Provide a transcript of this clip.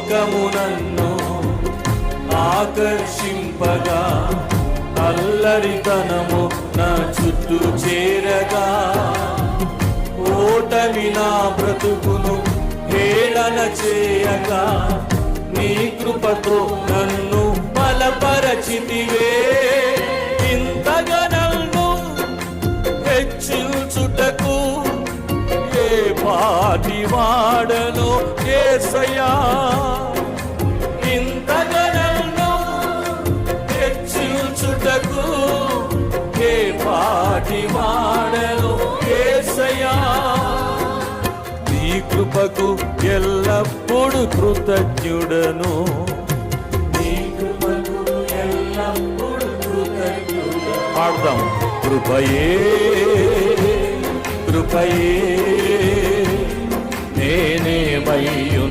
లోకము నన్ను ఆకర్షింపగా, అల్లరితనము నా చుట్టూ చేరగా, ఓటమి నా బ్రతుకును హేళన చేయగా, నీ కృపతో నన్ను బలపరచితివే. ఇంతగా నన్ను హెచ్చించుటకు ఏ పాటి వాడను యేసయ్యా. ఇంతగా నన్ను హెచ్చించుటకు ఏ పాటి వాడను యేసయ్యా. నీ కృపకు ఎల్లప్పుడు కృతజ్ఞుడను, నీ కృపకు ఎల్లప్పుడు కృతజ్ఞుడను. పాడదాం. కృపయే కృపయే నేనేమయ్యు